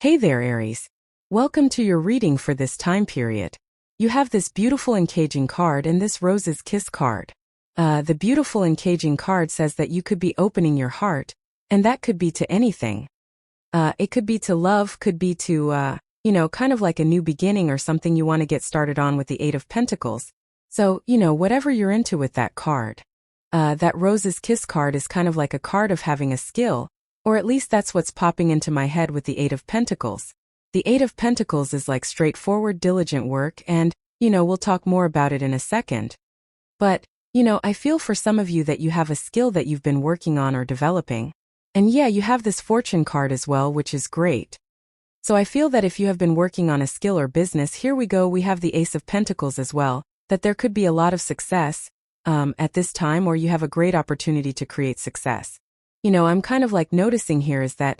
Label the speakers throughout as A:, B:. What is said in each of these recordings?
A: Hey there, Aries. Welcome to your reading for this time period. You have this beautiful engaging card and this Rose's Kiss card. The beautiful engaging card says that you could be opening your heart, and that could be to anything. It could be to love, could be to, kind of like a new beginning or something you want to get started on with the Eight of Pentacles. So, whatever you're into with that card. That Rose's Kiss card is kind of like a card of having a skill, or at least that's what's popping into my head with the Eight of Pentacles. The Eight of Pentacles is like straightforward, diligent work, and, we'll talk more about it in a second. But, I feel for some of you that you have a skill that you've been working on or developing. And yeah, you have this Fortune card as well, which is great. So I feel that if you have been working on a skill or business, here we go, we have the Ace of Pentacles as well, that there could be a lot of success at this time, or you have a great opportunity to create success. I'm kind of like noticing here is that,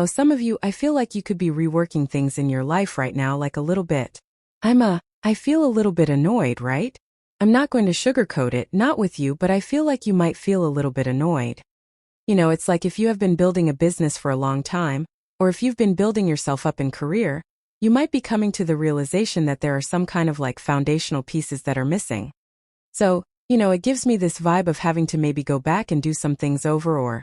A: some of you, I feel like you could be reworking things in your life right now, like a little bit. I feel a little bit annoyed, right? I'm not going to sugarcoat it, not with you, but I feel like you might feel a little bit annoyed. It's like if you have been building a business for a long time, or if you've been building yourself up in career, you might be coming to the realization that there are some kind of like foundational pieces that are missing. So, it gives me this vibe of having to maybe go back and do some things over or,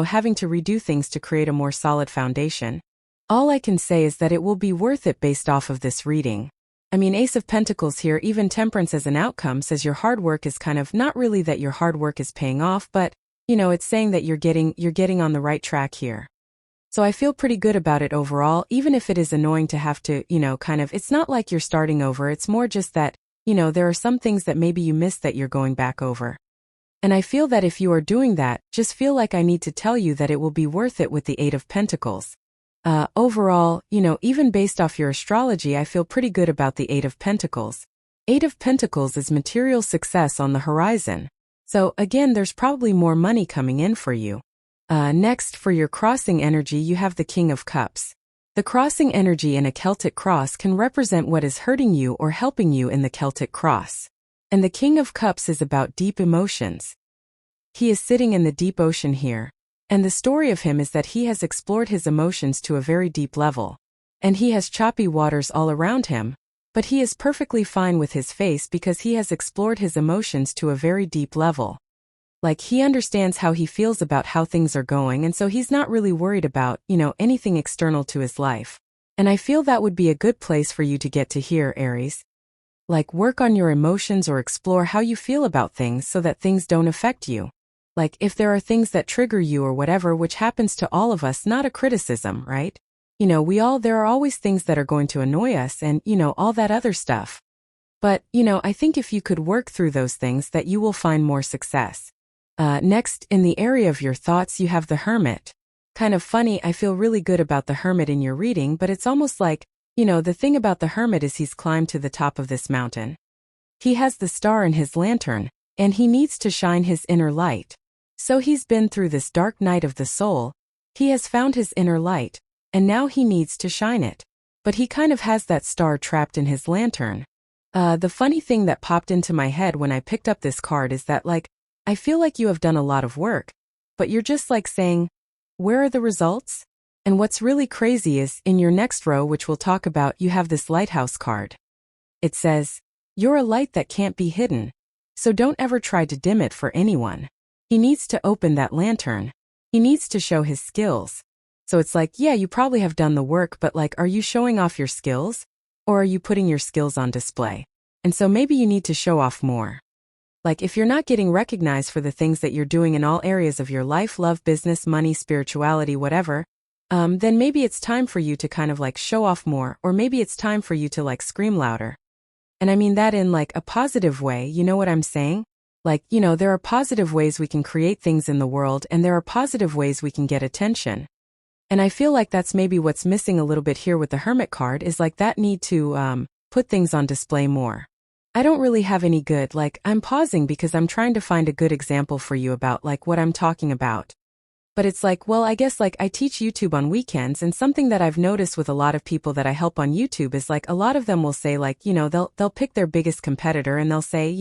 A: having to redo things to create a more solid foundation. All I can say is that it will be worth it based off of this reading. Ace of Pentacles here, even Temperance as an outcome says your hard work is kind of not really that your hard work is paying off, but, it's saying that you're getting on the right track here. So I feel pretty good about it overall, even if it is annoying to have to, it's not like you're starting over, it's more just that, there are some things that maybe you missed that you're going back over. And I feel that if you are doing that, just feel like I need to tell you that it will be worth it with the Eight of Pentacles. Overall, even based off your astrology, I feel pretty good about the Eight of Pentacles. Eight of Pentacles is material success on the horizon. So again, there's probably more money coming in for you. Next, for your crossing energy, you have the King of Cups. The crossing energy in a Celtic cross can represent what is hurting you or helping you in the Celtic cross. And the King of Cups is about deep emotions. He is sitting in the deep ocean here. And the story of him is that he has explored his emotions to a very deep level. And he has choppy waters all around him. But he is perfectly fine with his face because he has explored his emotions to a very deep level. Like he understands how he feels about how things are going, and so he's not really worried about, anything external to his life. And I feel that would be a good place for you to get to here, Aries. Like work on your emotions or explore how you feel about things so that things don't affect you. Like if there are things that trigger you or whatever, which happens to all of us, not a criticism, right? There are always things that are going to annoy us and, all that other stuff. But, I think if you could work through those things that you will find more success. Next, in the area of your thoughts, you have the Hermit. Kind of funny, I feel really good about the Hermit in your reading, but it's almost like, the thing about the Hermit is he's climbed to the top of this mountain. He has the star in his lantern, and he needs to shine his inner light. So he's been through this dark night of the soul, he has found his inner light, and now he needs to shine it. But he kind of has that star trapped in his lantern. The funny thing that popped into my head when I picked up this card is that, I feel like you have done a lot of work, but you're just saying, where are the results? And what's really crazy is, in your next row, which we'll talk about, you have this Lighthouse card. It says, you're a light that can't be hidden. So don't ever try to dim it for anyone. He needs to open that lantern. He needs to show his skills. So it's yeah, you probably have done the work, but are you showing off your skills? Or are you putting your skills on display? And so maybe you need to show off more. If you're not getting recognized for the things that you're doing in all areas of your life, love, business, money, spirituality, whatever, then maybe it's time for you to kind of show off more, or maybe it's time for you to scream louder. And I mean that in a positive way, you know what I'm saying? There are positive ways we can create things in the world, and there are positive ways we can get attention. And I feel like that's maybe what's missing a little bit here with the Hermit card is that need to put things on display more. I don't really have any good, I'm pausing because I'm trying to find a good example for you about what I'm talking about. But it's well, I guess I teach YouTube on weekends, and something that I've noticed with a lot of people that I help on YouTube is a lot of them will say they'll pick their biggest competitor and they'll say,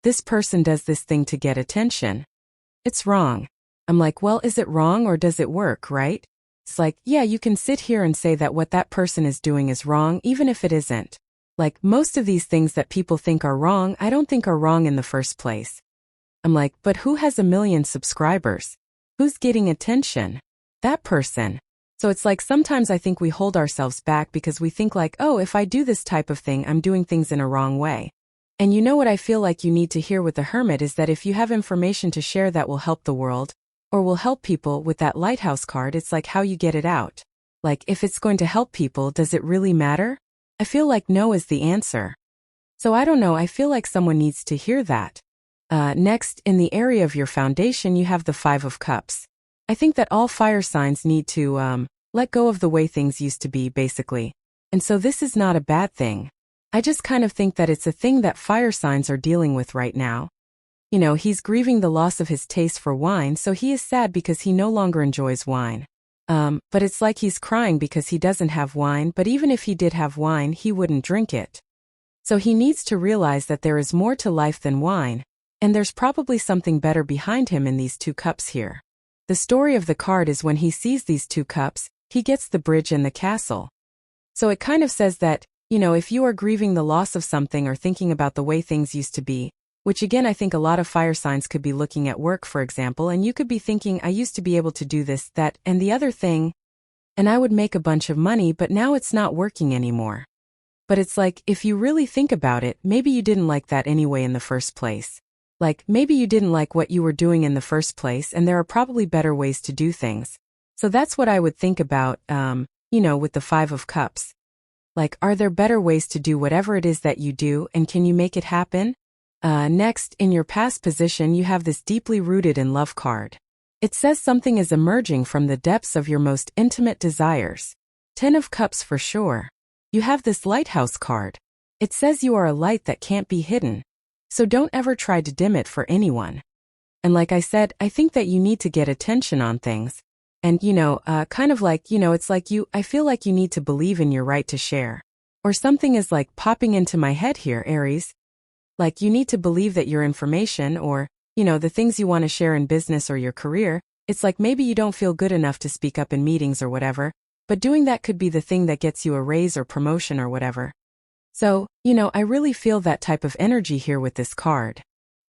A: this person does this thing to get attention. It's wrong. I'm well, is it wrong or does it work, right? It's like, yeah, you can sit here and say that what that person is doing is wrong, even if it isn't. Like, most of these things that people think are wrong, I don't think are wrong in the first place. I'm like, but who has 1 million subscribers? Who's getting attention? That person. So it's like sometimes I think we hold ourselves back because we think like, oh, if I do this type of thing, I'm doing things in a wrong way. And you know what I feel like you need to hear with the hermit is that if you have information to share that will help the world, or will help people with that lighthouse card, it's like how you get it out. Like, if it's going to help people, does it really matter? I feel like no is the answer. So I don't know, I feel like someone needs to hear that. Next, in the area of your foundation, you have the 5 of Cups. I think that all fire signs need to, let go of the way things used to be, basically. And so this is not a bad thing. I just kind of think that it's a thing that fire signs are dealing with right now. You know, he's grieving the loss of his taste for wine, so he is sad because he no longer enjoys wine. But it's like he's crying because he doesn't have wine, but even if he did have wine, he wouldn't drink it. So he needs to realize that there is more to life than wine, and there's probably something better behind him in these 2 cups here. The story of the card is when he sees these 2 cups, he gets the bridge and the castle. So it kind of says that, you know, if you are grieving the loss of something or thinking about the way things used to be, which again I think a lot of fire signs could be looking at work, for example, and you could be thinking, I used to be able to do this, that, and the other thing, and I would make a bunch of money, but now it's not working anymore. But it's like, if you really think about it, maybe you didn't like that anyway in the first place. Like, maybe you didn't like what you were doing in the first place, and there are probably better ways to do things. So that's what I would think about, you know, with the 5 of Cups. Like, are there better ways to do whatever it is that you do, and can you make it happen? Next, in your past position, you have this deeply rooted in love card. It says something is emerging from the depths of your most intimate desires. 10 of Cups for sure. You have this lighthouse card. It says you are a light that can't be hidden. So don't ever try to dim it for anyone. And like I said, I think that you need to get attention on things. And, you know, kind of like, you know, it's like I feel like you need to believe in your right to share. Or something is like popping into my head here, Aries. Like, you need to believe that your information or, you know, the things you want to share in business or your career, it's like maybe you don't feel good enough to speak up in meetings or whatever, but doing that could be the thing that gets you a raise or promotion or whatever. So, you know, I really feel that type of energy here with this card.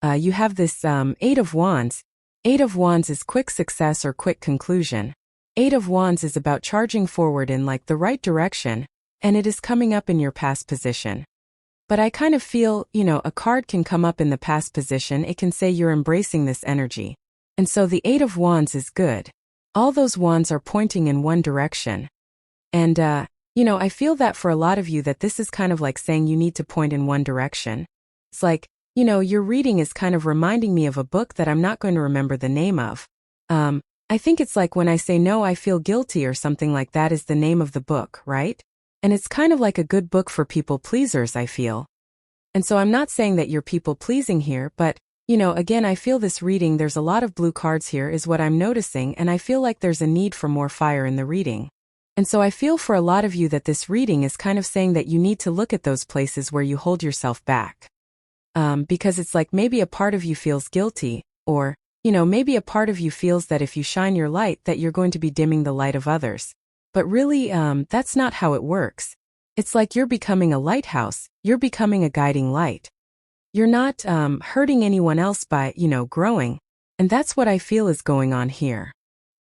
A: You have this 8 of Wands. 8 of Wands is quick success or quick conclusion. 8 of Wands is about charging forward in like the right direction, and it is coming up in your past position. But I kind of feel, you know, a card can come up in the past position, it can say you're embracing this energy. And so the 8 of Wands is good. All those wands are pointing in one direction. And, you know, I feel that for a lot of you that this is kind of like saying you need to point in one direction. It's like, you know, your reading is kind of reminding me of a book that I'm not going to remember the name of. I think it's like when I say no, I feel guilty or something like that is the name of the book, right? And it's kind of like a good book for people pleasers, I feel. And so I'm not saying that you're people pleasing here, but, you know, again, I feel this reading, there's a lot of blue cards here is what I'm noticing, and I feel like there's a need for more fire in the reading. And so I feel for a lot of you that this reading is kind of saying that you need to look at those places where you hold yourself back. Because it's like maybe a part of you feels guilty, or, you know, maybe a part of you feels that if you shine your light that you're going to be dimming the light of others. But really, that's not how it works. It's like you're becoming a lighthouse, you're becoming a guiding light. You're not hurting anyone else by, you know, growing. And that's what I feel is going on here.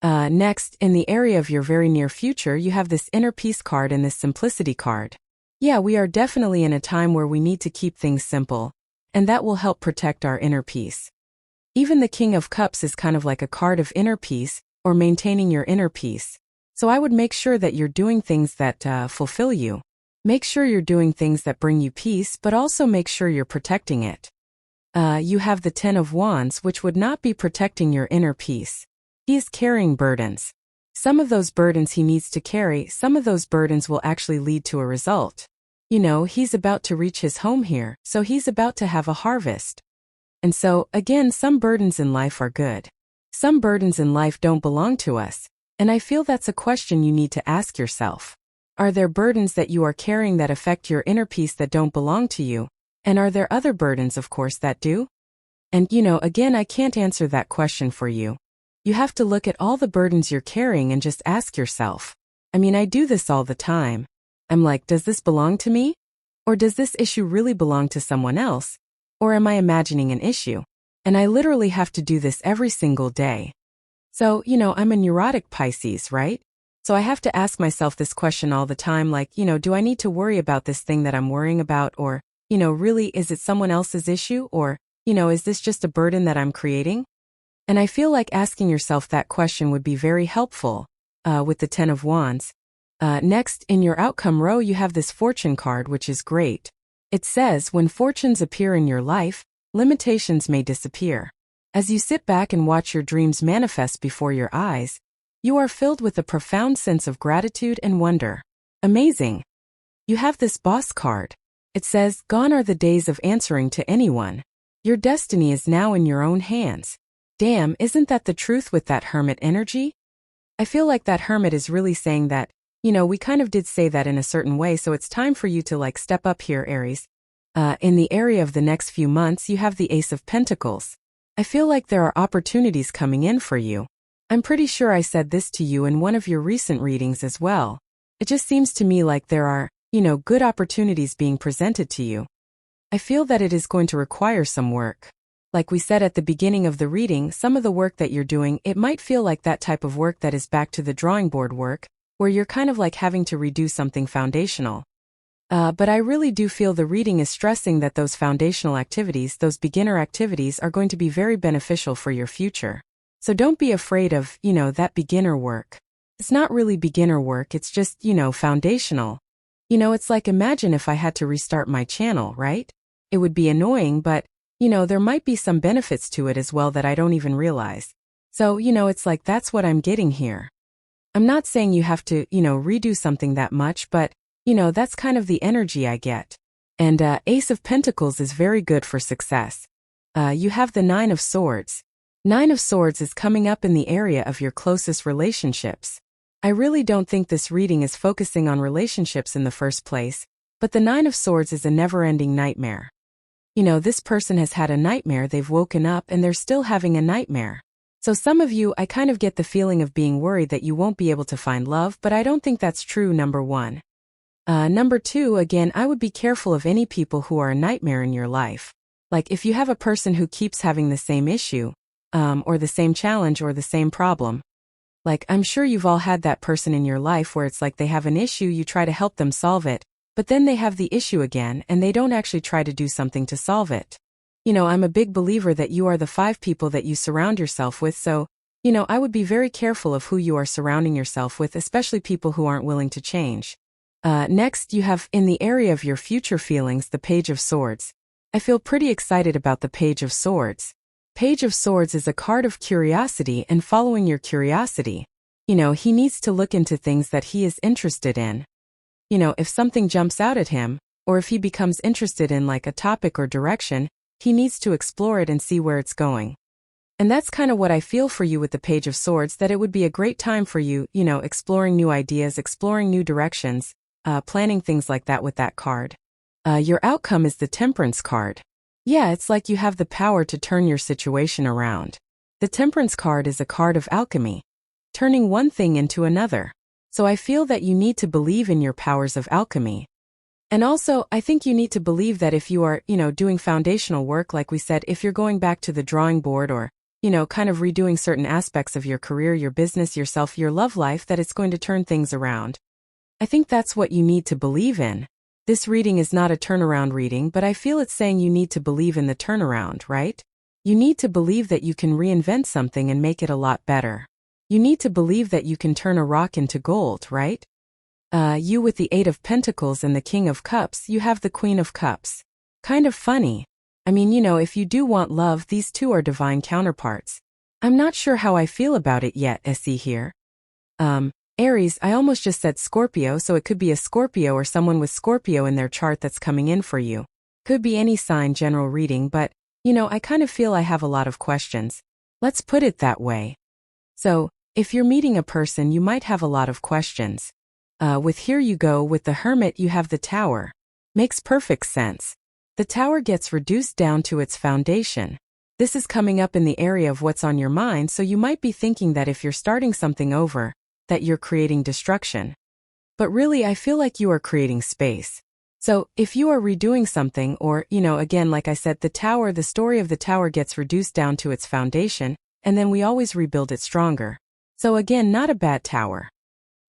A: Next, in the area of your very near future, you have this inner peace card and this simplicity card. Yeah, we are definitely in a time where we need to keep things simple, and that will help protect our inner peace. Even the King of Cups is kind of like a card of inner peace, or maintaining your inner peace. So I would make sure that you're doing things that fulfill you. Make sure you're doing things that bring you peace, but also make sure you're protecting it. You have the 10 of Wands, which would not be protecting your inner peace. He is carrying burdens. Some of those burdens he needs to carry, some of those burdens will actually lead to a result. You know, he's about to reach his home here, so he's about to have a harvest. And so, again, some burdens in life are good. Some burdens in life don't belong to us. And I feel that's a question you need to ask yourself. Are there burdens that you are carrying that affect your inner peace that don't belong to you? And are there other burdens, of course, that do? And, you know, again, I can't answer that question for you. You have to look at all the burdens you're carrying and just ask yourself. I mean, I do this all the time. I'm like, does this belong to me? Or does this issue really belong to someone else? Or am I imagining an issue? And I literally have to do this every single day. So, I'm a neurotic Pisces, right? So I have to ask myself this question all the time, like, do I need to worry about this thing that I'm worrying about? Or, really, is it someone else's issue? Or, is this just a burden that I'm creating? And I feel like asking yourself that question would be very helpful, with the Ten of Wands. Next, in your outcome row, you have this fortune card, which is great. It says, when fortunes appear in your life, limitations may disappear. As you sit back and watch your dreams manifest before your eyes, you are filled with a profound sense of gratitude and wonder. Amazing. You have this boss card. It says, gone are the days of answering to anyone. Your destiny is now in your own hands. Damn, isn't that the truth with that hermit energy? I feel like that hermit is really saying that, we kind of did say that in a certain way, so it's time for you to step up here, Aries. In the area of the next few months, you have the Ace of Pentacles. I feel like there are opportunities coming in for you. I'm pretty sure I said this to you in one of your recent readings as well. It just seems to me like there are, good opportunities being presented to you. I feel that it is going to require some work. Like we said at the beginning of the reading, some of the work that you're doing, it might feel like that type of work that is back to the drawing board work, where you're kind of like having to redo something foundational. But I really do feel the reading is stressing that those foundational activities, those beginner activities, are going to be very beneficial for your future. So don't be afraid of, that beginner work. It's not really beginner work, it's just, foundational. It's like, imagine if I had to restart my channel, right? It would be annoying, but, there might be some benefits to it as well that I don't even realize. So, it's like, that's what I'm getting here. I'm not saying you have to, redo something that much, but, that's kind of the energy I get. And Ace of Pentacles is very good for success. You have the Nine of Swords. Nine of Swords is coming up in the area of your closest relationships. I really don't think this reading is focusing on relationships in the first place, but the Nine of Swords is a never-ending nightmare. This person has had a nightmare, they've woken up and they're still having a nightmare. So some of you, I kind of get the feeling of being worried that you won't be able to find love, but I don't think that's true, number one. Number two, again, I would be careful of any people who are a nightmare in your life. Like if you have a person who keeps having the same issue, or the same challenge or the same problem. Like I'm sure you've all had that person in your life where it's like they have an issue, you try to help them solve it, but then they have the issue again and they don't actually try to do something to solve it. I'm a big believer that you are the 5 people that you surround yourself with, so, I would be very careful of who you are surrounding yourself with, especially people who aren't willing to change. Next, you have, in the area of your future feelings, the Page of Swords. I feel pretty excited about the Page of Swords. Page of Swords is a card of curiosity and following your curiosity. He needs to look into things that he is interested in. If something jumps out at him, or if he becomes interested in like a topic or direction, he needs to explore it and see where it's going. And that's kind of what I feel for you with the Page of Swords, that it would be a great time for you, exploring new ideas, exploring new directions, planning things like that with that card. Your outcome is the Temperance card. Yeah, it's like you have the power to turn your situation around. The Temperance card is a card of alchemy, turning one thing into another. So I feel that you need to believe in your powers of alchemy. And also, I think you need to believe that if you are, doing foundational work, like we said, if you're going back to the drawing board or, kind of redoing certain aspects of your career, your business, yourself, your love life, that it's going to turn things around. I think that's what you need to believe in. This reading is not a turnaround reading, but I feel it's saying you need to believe in the turnaround, right? You need to believe that you can reinvent something and make it a lot better. You need to believe that you can turn a rock into gold, right? You with the 8 of Pentacles and the King of Cups, you have the Queen of Cups. Kind of funny. I mean, if you do want love, these two are divine counterparts. I'm not sure how I feel about it yet, SE here. Aries, I almost just said Scorpio, so it could be a Scorpio or someone with Scorpio in their chart that's coming in for you. Could be any sign, general reading, but, I kind of feel I have a lot of questions. Let's put it that way. So, if you're meeting a person, you might have a lot of questions. With Here You Go, with the Hermit, you have the Tower. Makes perfect sense. The Tower gets reduced down to its foundation. This is coming up in the area of what's on your mind, so you might be thinking that if you're starting something over, that you're creating destruction. But really, I feel like you are creating space. So, if you are redoing something or, again, like I said, the story of the tower gets reduced down to its foundation, and then we always rebuild it stronger. So again, not a bad tower.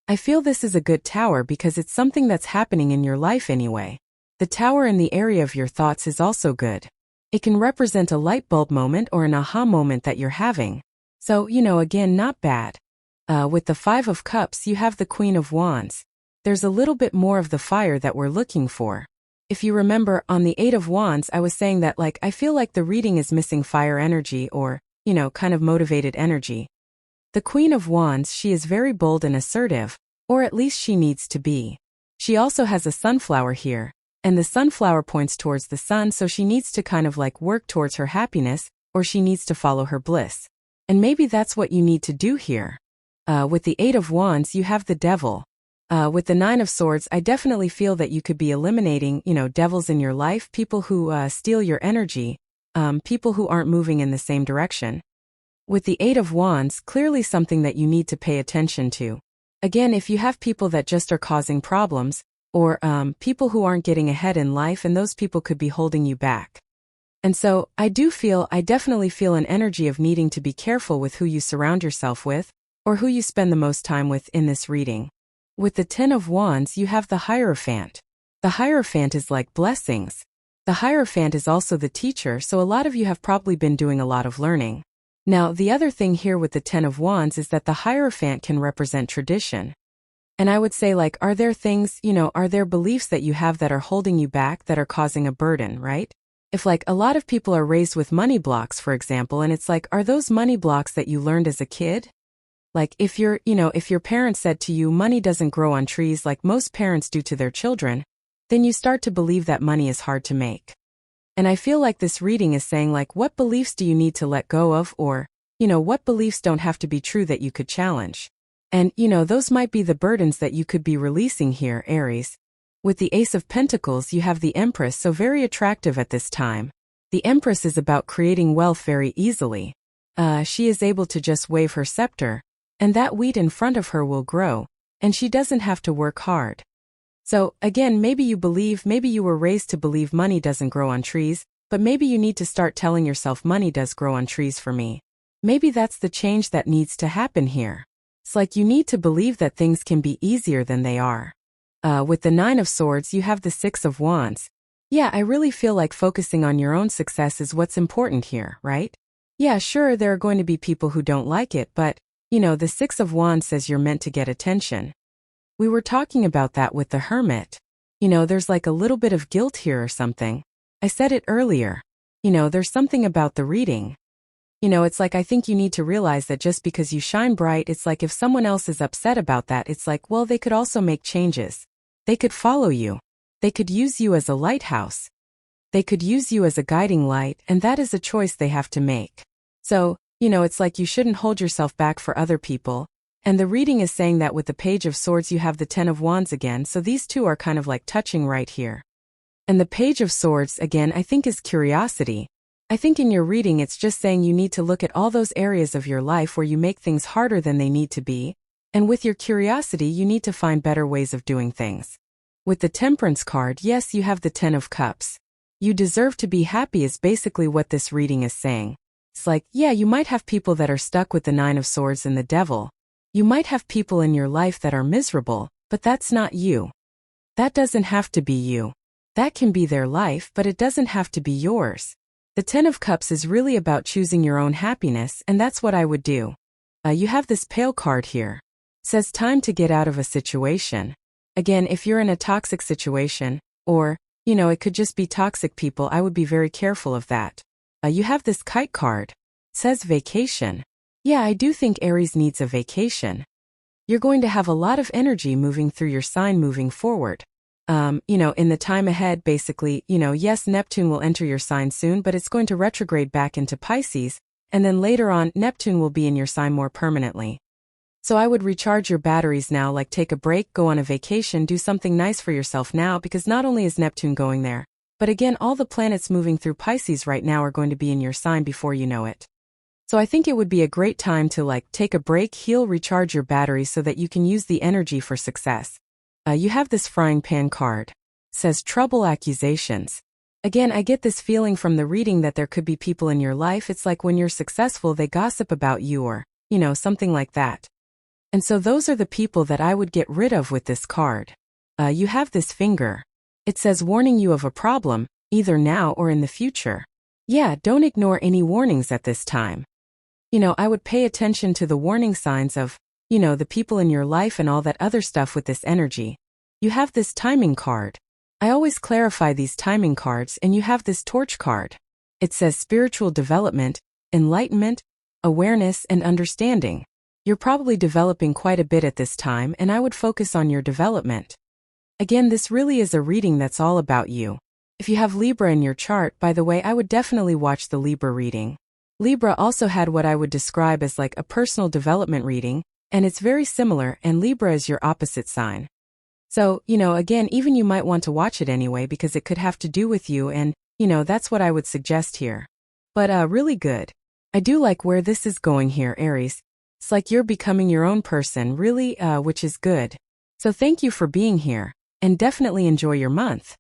A: I feel this is a good tower because it's something that's happening in your life anyway. The tower in the area of your thoughts is also good. It can represent a light bulb moment or an aha moment that you're having. So, again, not bad. With the Five of Cups, you have the Queen of Wands. There's a little bit more of the fire that we're looking for. If you remember, on the Eight of Wands, I was saying that I feel like the reading is missing fire energy or, kind of motivated energy. The Queen of Wands, she is very bold and assertive, or at least she needs to be. She also has a sunflower here, and the sunflower points towards the sun, so she needs to kind of work towards her happiness, or she needs to follow her bliss. And maybe that's what you need to do here. With the Eight of Wands, you have the Devil. With the Nine of Swords, I definitely feel that you could be eliminating, devils in your life, people who steal your energy, people who aren't moving in the same direction. With the Eight of Wands, clearly something that you need to pay attention to. Again, if you have people that just are causing problems, or people who aren't getting ahead in life, and those people could be holding you back. And so, I definitely feel an energy of needing to be careful with who you surround yourself with, or who you spend the most time with in this reading. With the Ten of Wands, you have the Hierophant. The Hierophant is like blessings. The Hierophant is also the teacher, so a lot of you have probably been doing a lot of learning. Now, the other thing here with the Ten of Wands is that the Hierophant can represent tradition. And I would say, are there things, are there beliefs that you have that are holding you back, that are causing a burden, right? If a lot of people are raised with money blocks, for example, and it's are those money blocks that you learned as a kid? If your parents said to you, money doesn't grow on trees like most parents do to their children, then you start to believe that money is hard to make. And I feel like this reading is saying what beliefs do you need to let go of, or, what beliefs don't have to be true that you could challenge. And, those might be the burdens that you could be releasing here, Aries. With the Ace of Pentacles, you have the Empress, so very attractive at this time. The Empress is about creating wealth very easily. She is able to just wave her scepter, and that wheat in front of her will grow, and she doesn't have to work hard. So, again, maybe you were raised to believe money doesn't grow on trees, but maybe you need to start telling yourself money does grow on trees for me. Maybe that's the change that needs to happen here. It's you need to believe that things can be easier than they are. With the Nine of Swords, you have the Six of Wands. Yeah, I really feel like focusing on your own success is what's important here, right? Yeah, sure, there are going to be people who don't like it, but, the Six of Wands says you're meant to get attention. We were talking about that with the Hermit. There's a little bit of guilt here or something. I said it earlier. There's something about the reading. It's I think you need to realize that just because you shine bright, it's if someone else is upset about that, it's well, they could also make changes. They could follow you. They could use you as a lighthouse. They could use you as a guiding light, and that is a choice they have to make. So, it's you shouldn't hold yourself back for other people. And the reading is saying that with the Page of Swords you have the Ten of Wands again, so these two are kind of touching right here. And the Page of Swords, again, I think is curiosity. I think in your reading it's just saying you need to look at all those areas of your life where you make things harder than they need to be, and with your curiosity you need to find better ways of doing things. With the Temperance card, yes, you have the Ten of Cups. You deserve to be happy is basically what this reading is saying. It's yeah, you might have people that are stuck with the Nine of Swords and the Devil. You might have people in your life that are miserable, but that's not you. That doesn't have to be you. That can be their life, but it doesn't have to be yours. The Ten of Cups is really about choosing your own happiness, and that's what I would do. You have this Pale card here. It says time to get out of a situation. Again, if you're in a toxic situation, or, it could just be toxic people, I would be very careful of that. You have this Kite card. It says vacation. Yeah, I do think Aries needs a vacation. You're going to have a lot of energy moving through your sign moving forward. In the time ahead, basically, yes, Neptune will enter your sign soon, but it's going to retrograde back into Pisces, and then later on, Neptune will be in your sign more permanently. So I would recharge your batteries now, take a break, go on a vacation, do something nice for yourself now, because not only is Neptune going there, But again, all the planets moving through Pisces right now are going to be in your sign before you know it. So I think it would be a great time to take a break, heal, recharge your batteries so that you can use the energy for success. You have this frying pan card. Says trouble, accusations. Again, I get this feeling from the reading that there could be people in your life. It's like when you're successful, they gossip about you or, something like that. And so those are the people that I would get rid of with this card. You have this finger. It says warning you of a problem, either now or in the future. Yeah, don't ignore any warnings at this time. I would pay attention to the warning signs of, the people in your life and all that other stuff with this energy. You have this timing card. I always clarify these timing cards, and you have this torch card. It says spiritual development, enlightenment, awareness, and understanding. You're probably developing quite a bit at this time, and I would focus on your development. Again, this really is a reading that's all about you. If you have Libra in your chart, by the way, I would definitely watch the Libra reading. Libra also had what I would describe as a personal development reading, and it's very similar, and Libra is your opposite sign. So, again, even you might want to watch it anyway because it could have to do with you and, that's what I would suggest here. But, really good. I do like where this is going here, Aries. It's like you're becoming your own person, really, which is good. So thank you for being here, and definitely enjoy your month.